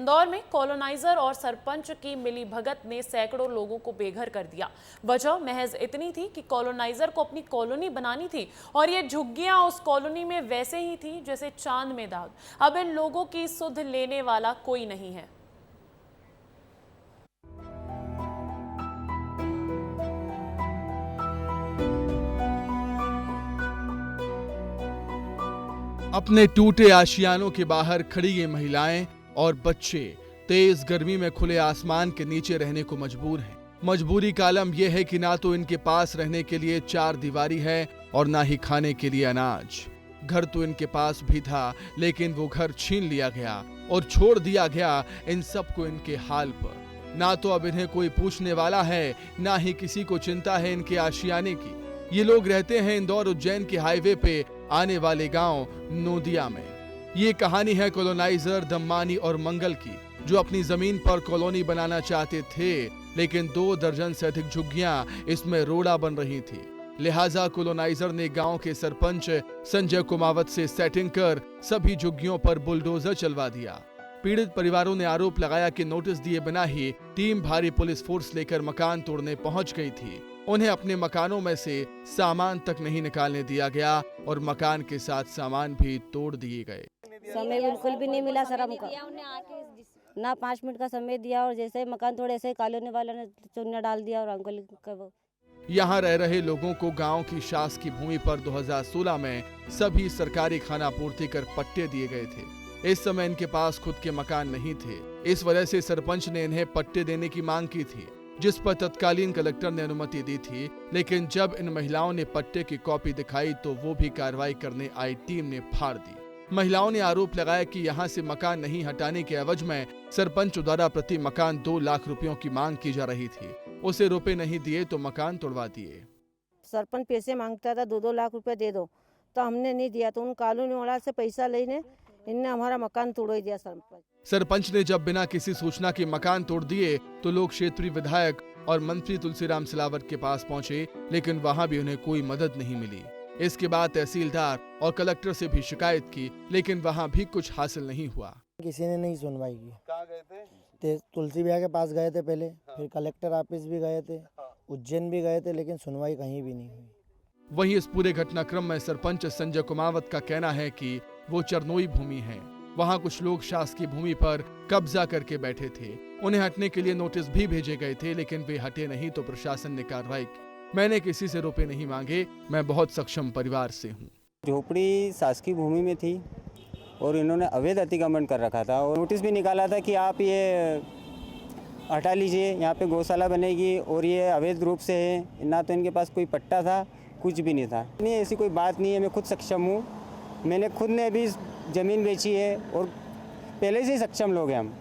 इंदौर में कॉलोनाइजर और सरपंच की मिलीभगत ने सैकड़ों लोगों को बेघर कर दिया। वजह महज इतनी थी कि कॉलोनाइजर को अपनी कॉलोनी बनानी थी और ये झुग्गियां उस कॉलोनी में वैसे ही थी जैसे चांद में दाग। अब इन लोगों की सुध लेने वाला कोई नहीं है। अपने टूटे आशियानों के बाहर खड़ी ये महिलाएं और बच्चे तेज गर्मी में खुले आसमान के नीचे रहने को मजबूर हैं। मजबूरी का आलम यह है कि ना तो इनके पास रहने के लिए चार दीवारी है और ना ही खाने के लिए अनाज। घर तो इनके पास भी था, लेकिन वो घर छीन लिया गया और छोड़ दिया गया इन सबको इनके हाल पर। ना तो अब इन्हें कोई पूछने वाला है, ना ही किसी को चिंता है इनके आशियाने की। ये लोग रहते हैं इंदौर उज्जैन के हाईवे पे आने वाले गांव नोदिया में। ये कहानी है कॉलोनाइजर दम्मानी और मंगल की, जो अपनी जमीन पर कॉलोनी बनाना चाहते थे, लेकिन 2 दर्जन से अधिक झुग्गियां इसमें रोड़ा बन रही थी। लिहाजा कॉलोनाइजर ने गांव के सरपंच संजय कुमावत से सेटिंग कर सभी झुग्गियों पर बुलडोजर चलवा दिया। पीड़ित परिवारों ने आरोप लगाया कि नोटिस दिए बिना ही टीम भारी पुलिस फोर्स लेकर मकान तोड़ने पहुंच गई थी। उन्हें अपने मकानों में से सामान तक नहीं निकालने दिया गया और मकान के साथ सामान भी तोड़ दिए गए। समय बिल्कुल भी नहीं मिला सर हमको, ना 5 मिनट का समय दिया और जैसे मकान तोड़े ऐसे कॉलोनी वालों ने चूना डाल दिया और हमको। यहाँ रह रहे लोगों को गांव की शासकीय भूमि पर 2016 में सभी सरकारी खानापूर्ति कर पट्टे दिए गए थे। इस समय इनके पास खुद के मकान नहीं थे। इस वजह से सरपंच ने इन्हें पट्टे देने की मांग की थी, जिस पर तत्कालीन कलेक्टर ने अनुमति दी थी। लेकिन जब इन महिलाओं ने पट्टे की कॉपी दिखाई तो वो भी कार्रवाई करने आई टीम ने फाड़ दी। महिलाओं ने आरोप लगाया कि यहाँ से मकान नहीं हटाने के एवज में सरपंच द्वारा प्रति मकान 2 लाख रुपयों की मांग की जा रही थी। उसे रुपए नहीं दिए तो मकान तोड़वा दिए। सरपंच पैसे मांगता था, 2-2 लाख रुपए दे दो, तो हमने नहीं दिया तो उन कॉलोनी वाला से पैसा लेने इनने हमारा मकान तोड़ दिया। सरपंच ने जब बिना किसी सूचना के मकान तोड़ दिए तो लोग क्षेत्रीय विधायक और मंत्री तुलसीराम सिलावट के पास पहुंचे, लेकिन वहां भी उन्हें कोई मदद नहीं मिली। इसके बाद तहसीलदार और कलेक्टर से भी शिकायत की, लेकिन वहां भी कुछ हासिल नहीं हुआ। किसी ने नहीं सुनवाई की। कहाँ गए थे? तुलसी भैया के पास गए थे पहले, फिर कलेक्टर ऑफिस भी गए थे, उज्जैन भी गए थे, लेकिन सुनवाई कहीं भी नहीं हुई। वहीं इस पूरे घटनाक्रम में सरपंच संजय कुमावत का कहना है कि वो चरनोई भूमि है। वहां कुछ लोग शासकीय भूमि पर कब्जा करके बैठे थे। उन्हें हटने के लिए नोटिस भी भेजे गए थे, लेकिन वे हटे नहीं तो प्रशासन ने कार्रवाई की। मैंने किसी से रुपए नहीं मांगे, मैं बहुत सक्षम परिवार से हूँ। झोपड़ी शासकीय भूमि में थी और इन्होंने अवैध अतिक्रमण कर रखा था और नोटिस भी निकाला था कि आप ये हटा लीजिए, यहाँ पे गौशाला बनेगी और ये अवैध रूप से है। ना तो इनके पास कोई पट्टा था, कुछ भी नहीं था। नहीं, ऐसी कोई बात नहीं है, मैं खुद सक्षम हूँ। मैंने खुद ने भी ज़मीन बेची है और पहले से ही सक्षम लोग हैं हम।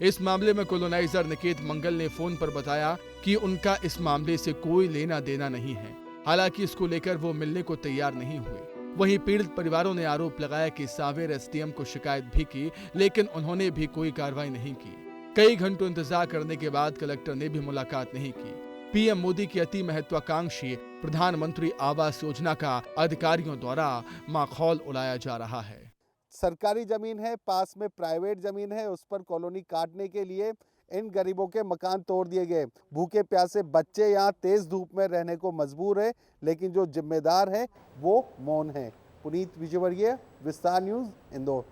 इस मामले में कॉलोनाइजर निकेत मंगल ने फोन पर बताया कि उनका इस मामले से कोई लेना देना नहीं है। हालांकि इसको लेकर वो मिलने को तैयार नहीं हुए। वहीं पीड़ित परिवारों ने आरोप लगाया कि सावेर एसडीएम को शिकायत भी की, लेकिन उन्होंने भी कोई कार्रवाई नहीं की। कई घंटों इंतजार करने के बाद कलेक्टर ने भी मुलाकात नहीं की। पीएम मोदी की अति महत्वाकांक्षी प्रधानमंत्री आवास योजना का अधिकारियों द्वारा माखौल उड़ाया जा रहा है। सरकारी जमीन है, पास में प्राइवेट जमीन है, उस पर कॉलोनी काटने के लिए इन गरीबों के मकान तोड़ दिए गए। भूखे प्यासे बच्चे यहाँ तेज धूप में रहने को मजबूर है, लेकिन जो जिम्मेदार है वो मौन है। पुनीत विजयवर्गीय, विस्तार न्यूज़, इंदौर।